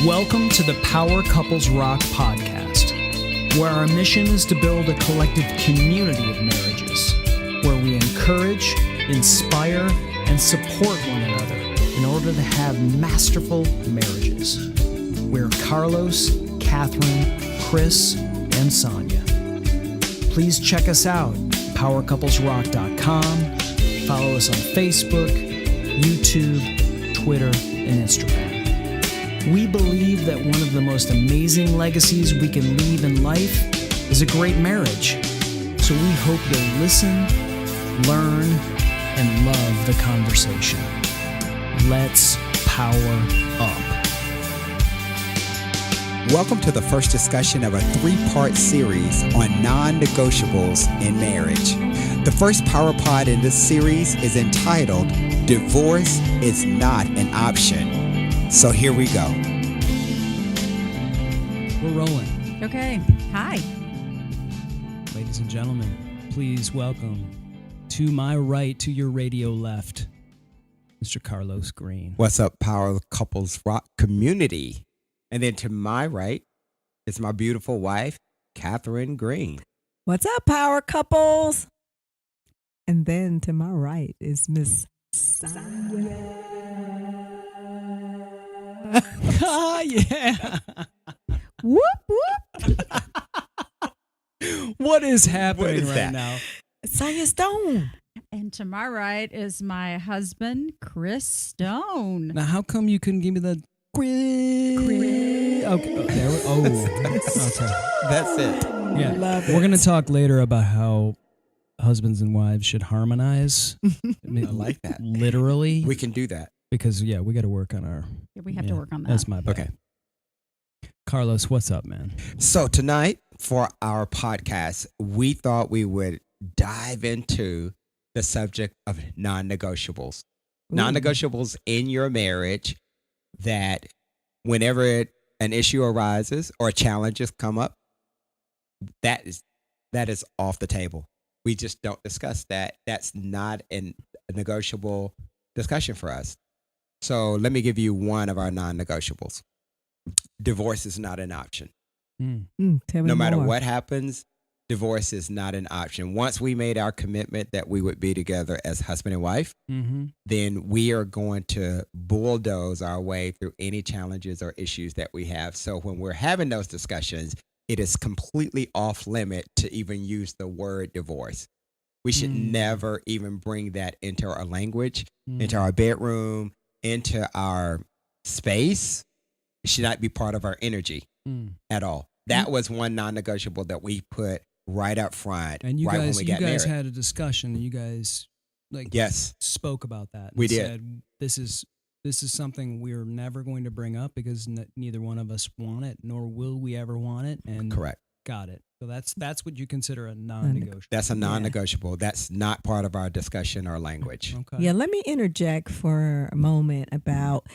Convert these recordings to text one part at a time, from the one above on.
Welcome to the Power Couples Rock podcast, where our mission is to build a collective community of marriages, where we encourage, inspire, and support one another in order to have masterful marriages. We're Carlos, Catherine, Chris, and Sonia. Please check us out, powercouplesrock.com. Follow us on Facebook, YouTube, Twitter, and Instagram. We believe that one of the most amazing legacies we can leave in life is a great marriage. So we hope you'll listen, learn, and love the conversation. Let's power up. Welcome to the first discussion of a three-part series on non-negotiables in marriage. The first PowerPod in this series is entitled, Divorce is Not an Option. So here we go. We're rolling. Okay. Hi. Ladies and gentlemen, please welcome to my right, to your radio left, Mr. Carlos Green. What's up, Power Couples Rock community? And then to my right is my beautiful wife, Catherine Green. What's up, power couples? And then to my right is Miss Sonia. Ah, yeah. Whoop, whoop. What is happening is right that? now? Sonia Stone. And to my right is my husband, Chris Stone. Now, how come you couldn't give me the Chris? Okay. Okay. That's it. Yeah. Love We're it. going to talk later about how husbands and wives should harmonize. I like that. Literally. We can do that. Because, we got to work on our... Yeah, we have to work on that. That's my bad. Okay. Carlos, what's up, man? So tonight for our podcast, we thought we would dive into the subject of non-negotiables. Non-negotiables in your marriage that whenever an issue arises or challenges come up, that is off the table. We just don't discuss that. That's not a negotiable discussion for us. So let me give you one of our non-negotiables. Divorce is not an option. Tell me No matter more. what happens, divorce is not an option. Once we made our commitment that we would be together as husband and wife, then we are going to bulldoze our way through any challenges or issues that we have. So when we're having those discussions, it is completely off limit to even use the word divorce. We should never even bring that into our language, into our bedroom, into our space. It should not be part of our energy at all. That was one non-negotiable that we put right up front. And you right when guys, we got married. had a discussion. And you guys, Yes. spoke about that. And We did. Said, this is something we're never going to bring up because neither one of us want it, nor will we ever want it. And Correct. Got it. So that's what you consider a non-negotiable. That's a non-negotiable. That's not part of our discussion or language. Okay. Yeah, let me interject for a moment about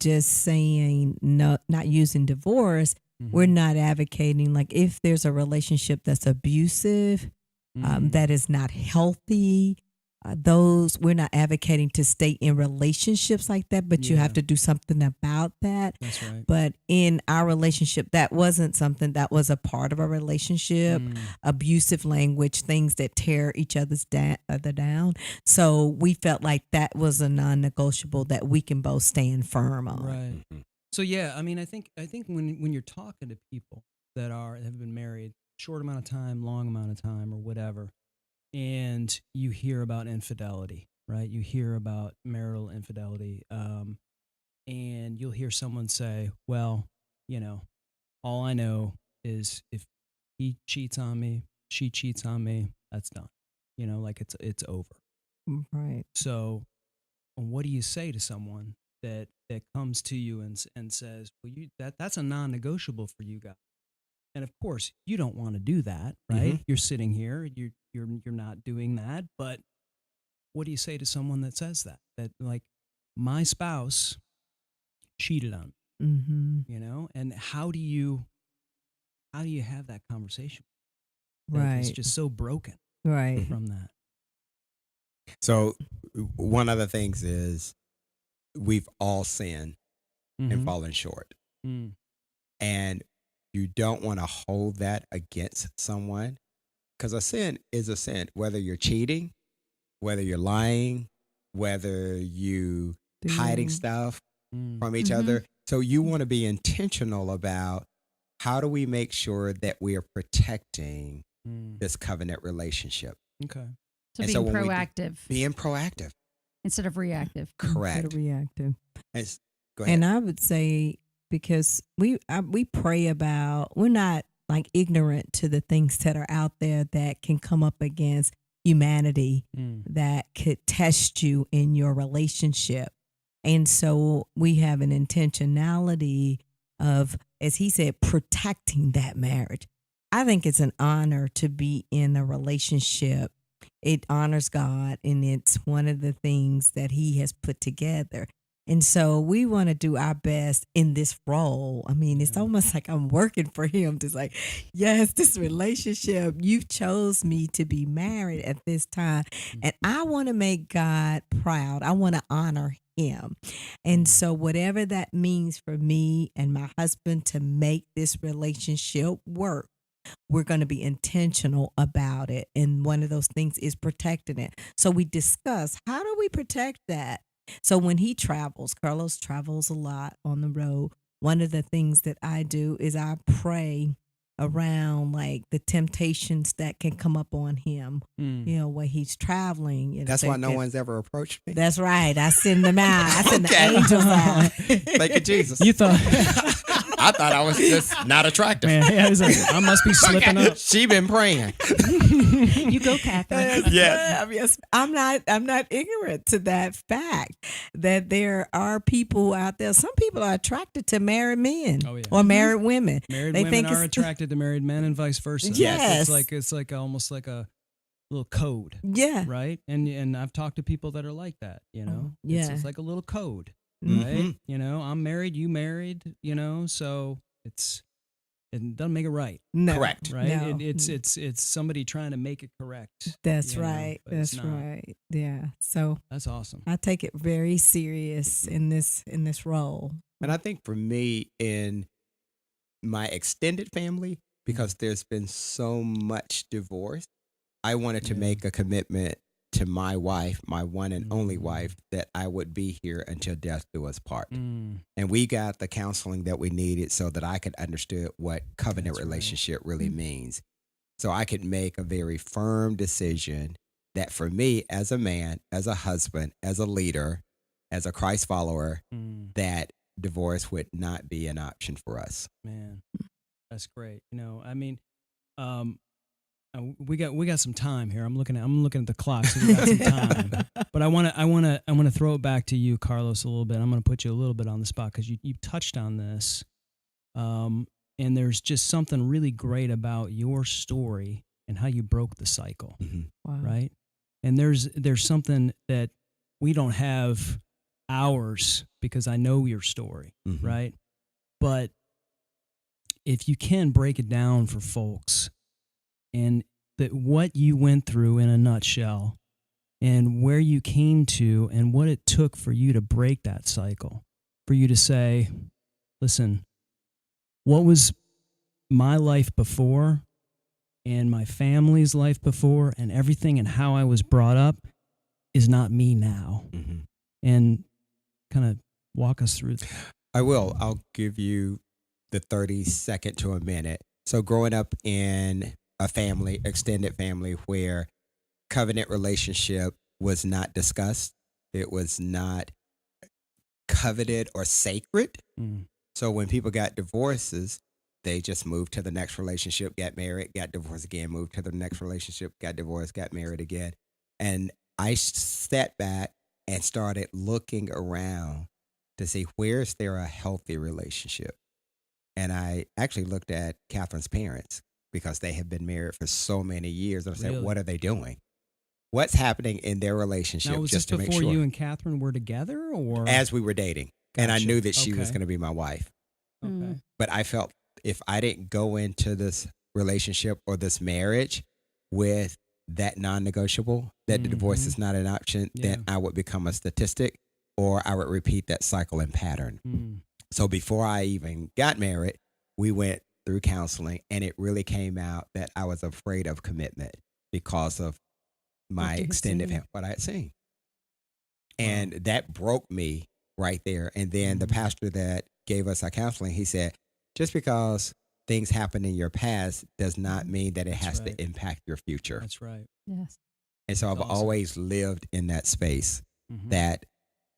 just saying no, not using divorce. We're not advocating, like, if there's a relationship that's abusive, that is not healthy, we're not advocating to stay in relationships like that, but you have to do something about that. That's right. But in our relationship, that wasn't something that was a part of our relationship. Abusive language, things that tear each other down. So we felt like that was a non-negotiable that we can both stand firm on. Right. So yeah, I mean, I think when you're talking to people that have been married short amount of time, long amount of time, or whatever, and you hear about infidelity, right? You hear about marital infidelity, and you'll hear someone say, "Well, all I know is if he cheats on me, she cheats on me, that's done. Like it's over." Right. So, what do you say to someone that comes to you and says, "Well, that's a non-negotiable for you guys," and of course you don't want to do that, right? You're sitting here, you're not doing that, but what do you say to someone that says that like, my spouse cheated on me, and how do you have that conversation? Right. It's just so broken Right. from that. So one of the things is we've all sinned and fallen short. Mm. And you don't want to hold that against someone, because a sin is a sin, whether you're cheating, whether you're lying, whether you hiding Doing. stuff Mm. from each other. So you want to be intentional about how do we make sure that we are protecting Mm. this covenant relationship. Okay. So And being when we proactive being proactive. instead of reactive. Instead Correct. of reactive. Go ahead. And I would say, because we pray about, we're not like ignorant to the things that are out there that can come up against humanity, that could test you in your relationship. And so we have an intentionality of, as he said, protecting that marriage. I think it's an honor to be in a relationship. It honors God, and it's one of the things that he has put together. And so we want to do our best in this role. I mean, it's almost like I'm working for him. Just like, yes, this relationship, you chose me to be married at this time. And I want to make God proud. I want to honor him. And so whatever that means for me and my husband to make this relationship work, we're going to be intentional about it. And one of those things is protecting it. So we discuss, how do we protect that? So when he travels, Carlos travels a lot on the road. One of the things that I do is I pray around like the temptations that can come up on him, when he's traveling. That's why no one's ever approached me. That's right. I send them out. I send Okay. the angels out. Thank you, Jesus. You thought I thought I was just not attractive. Man, yeah, he's like, I must be slipping up. She been praying. You go, Catherine. Yes. Yes, I'm not ignorant to that fact that there are people out there. Some people are attracted to married men or married women. Married They women think are attracted to married men and vice versa. Yes. It's like almost like a little code. Yeah. Right? And I've talked to people that are like that, Yeah. It's like a little code. Mhm. Right? I'm married, you married, so it doesn't make it right. No. Correct. Right? No. It's somebody trying to make it correct. That's you know, right. but it's That's not. right. Yeah. So That's awesome. I take it very serious in this role. And I think for me, in my extended family, because there's been so much divorce, I wanted to make a commitment to my wife, my one and only wife, that I would be here until death do us part. And we got the counseling that we needed so that I could understand what covenant relationship really means. So I could make a very firm decision that for me as a man, as a husband, as a leader, as a Christ follower, that divorce would not be an option for us. Man, that's great. We got some time here. I'm looking at the clock, so we got some time. But I want to throw it back to you, Carlos, a little bit. I'm going to put you a little bit on the spot because you touched on this, and there's just something really great about your story and how you broke the cycle, Wow. right? And there's something that we don't have ours because I know your story, right? But if you can break it down for folks, and that what you went through in a nutshell, and where you came to, and what it took for you to break that cycle, for you to say, listen, what was my life before and my family's life before and everything and how I was brought up is not me now. And kind of walk us through that. I will. I'll give you the 30-second to a minute. So growing up in a family, extended family, where covenant relationship was not discussed, it was not coveted or sacred. So when people got divorces, they just moved to the next relationship, got married, got divorced again, moved to the next relationship, got divorced, got married again. And I sat back and started looking around to see, where is there a healthy relationship? And I actually looked at Catherine's parents, because they have been married for so many years. And I said, what are they doing? What's happening in their relationship? Now, was just this to make before sure. you and Catherine were together, or As we were dating. And I Gotcha. knew that she was Okay. going to be my wife. Okay. But I felt if I didn't go into this relationship or this marriage with that non-negotiable, that the divorce is not an option, then I would become a statistic, or I would repeat that cycle and pattern. So before I even got married, we went through counseling, and it really came out that I was afraid of commitment because of my What you had extended seen. what I had seen. Wow. And that broke me right there. And then the pastor that gave us our counseling, he said, just because things happen in your past does not mean that it That's has right. to impact your future. That's right. Yes. And so I've That's awesome. always lived in that space Mhm. that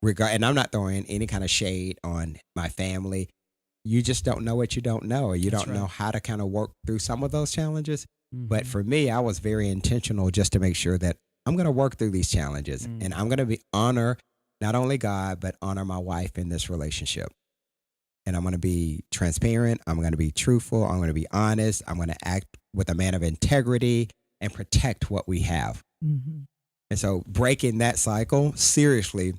and I'm not throwing any kind of shade on my family. You just don't know what you don't know, or you That's don't know right. how to kind of work through some of those challenges. But Mhm. for me, I was very intentional just to make sure that I'm going to work through these challenges, and I'm going to honor not only God, but honor my wife in this relationship. And I'm going to be transparent. I'm going to be truthful. I'm going to be honest. I'm going to act with a man of integrity and protect what we have. Mm-hmm. And so breaking that cycle seriously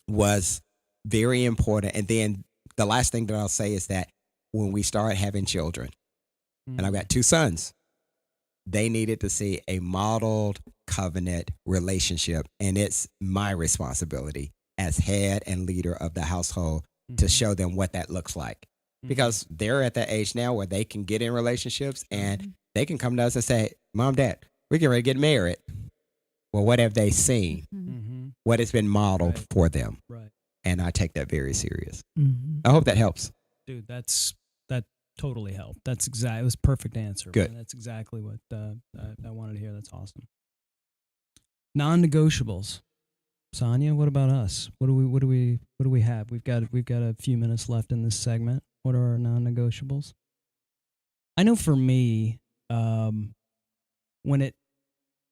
was very important. And then the last thing that I'll say is that when we start having children, and I've got 2 sons, they needed to see a modeled covenant relationship. And it's my responsibility as head and leader of the household to show them what that looks like. Because they're at that age now where they can get in relationships and they can come to us and say, Mom, Dad, we're getting ready to get married. Well, what have they seen? Mhm. What has been modeled Right. for them? Right. And I take that very serious. Mm-hmm. I hope that helps. Dude, that totally helped. It was a perfect answer. Good. Man. That's exactly what I wanted to hear. That's awesome. Non-negotiables. Sonia, what about us? What do we have? We've got a few minutes left in this segment. What are our non-negotiables? I know for me, when it,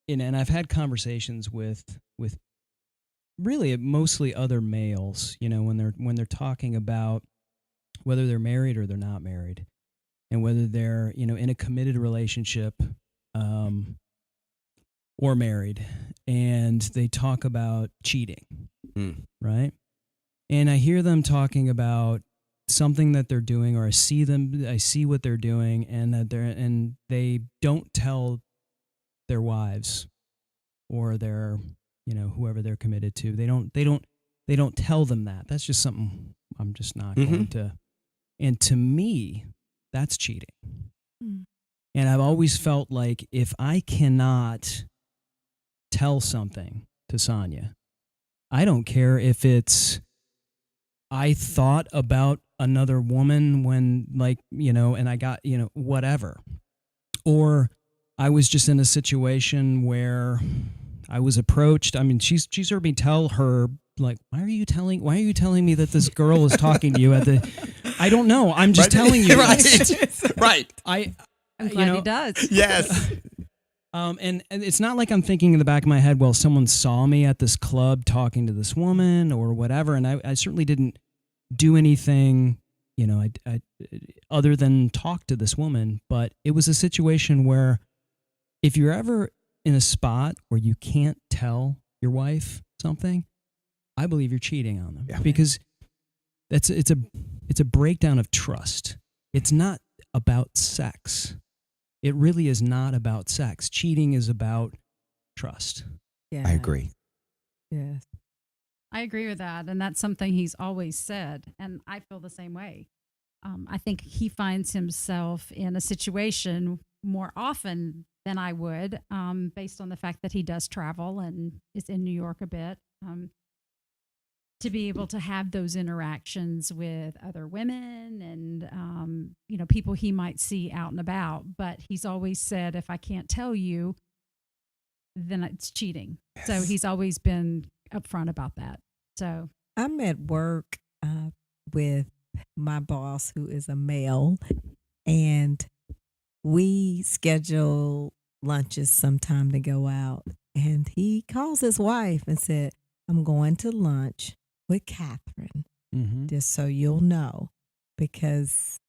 and I've had conversations with really mostly other males, when they're talking about whether they're married or they're not married, and whether they're in a committed relationship or married, and they talk about cheating, right? And I hear them talking about something that they're doing, or I see what they're doing, and they don't tell their wives or their whoever they're committed to. They don't tell them that. That's just something I'm just not going to. And to me, that's cheating. And I've always felt like if I cannot tell something to Sonia, I don't care if it's I thought about another woman when and I got, whatever. Or I was just in a situation where I was approached. I mean, she's heard me tell her, like, why are you telling me that this girl is talking to you at the I don't know. I'm just telling you. Right. I'm glad he does. Yes. And it's not like I'm thinking in the back of my head, well, someone saw me at this club talking to this woman or whatever, and I certainly didn't do anything, I other than talk to this woman. But it was a situation where if you're ever in a spot where you can't tell your wife something, I believe you're cheating on them. Yeah. Because it's a breakdown of trust. It's not about sex. It really is not about sex. Cheating is about trust. Yeah. I agree. Yes. I agree with that. And that's something he's always said. And I feel the same way. I think he finds himself in a situation more often than I would, based on the fact that he does travel and is in New York a bit, to be able to have those interactions with other women and, people he might see out and about. But he's always said, if I can't tell you, then it's cheating. Yes. So he's always been upfront about that. So I'm at work with my boss, who is a male, and we schedule lunches sometime to go out. And he calls his wife and said, I'm going to lunch with Catherine, just so you'll know, because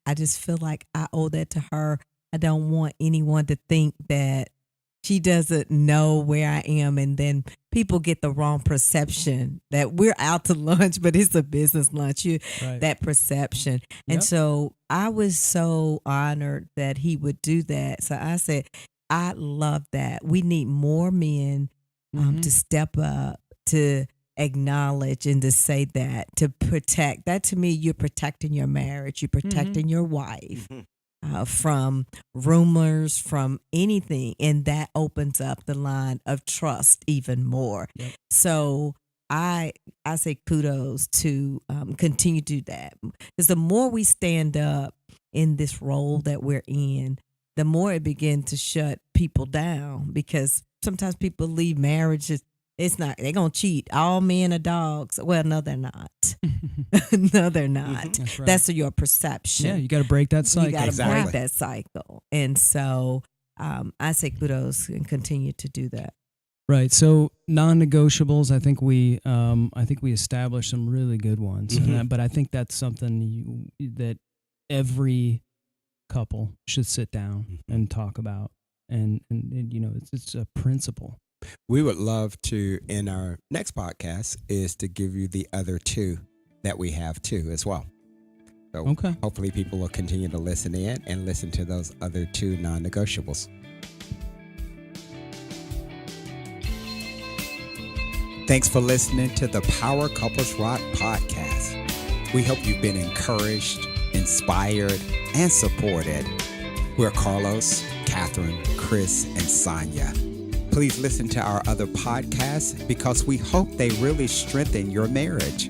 I just feel like I owe that to her. I don't want anyone to think that she doesn't know where I am, and then people get the wrong perception that we're out to lunch, but it's a business lunch. Right. That perception. And Yep. so I was so honored that he would do that. So I said, I love that. We need more men to step up, to acknowledge and to say that, to protect that. To me, you're protecting your marriage, you're protecting your wife from rumors, from anything, and that opens up the line of trust even more. Yep. So I say kudos to continue to do that, because the more we stand up in this role that we're in, the more it begins to shut people down, because sometimes people leave marriages. It's not, they're going to cheat. All men are dogs. Well, no, they're not. No, they're not. That's right. That's your perception. Yeah, you got to break that cycle. You got to Exactly. break that cycle. And so I say kudos and continue to do that. Right. So non-negotiables, I think we established some really good ones. But I think that's something that every couple should sit down and talk about. And it's a principle. We would love to, in our next podcast, is to give you the other two that we have too as well. So Okay. hopefully people will continue to listen in and listen to those other two non-negotiables. Thanks for listening to the Power Couples Rock podcast. We hope you've been encouraged, inspired, and supported. We're Carlos, Catherine, Chris, and Sonia. Please listen to our other podcasts because we hope they really strengthen your marriage.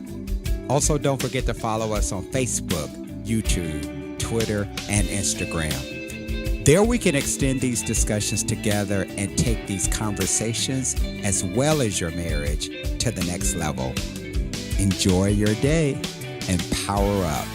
Also, don't forget to follow us on Facebook, YouTube, Twitter, and Instagram. There we can extend these discussions together and take these conversations as well as your marriage to the next level. Enjoy your day and power up.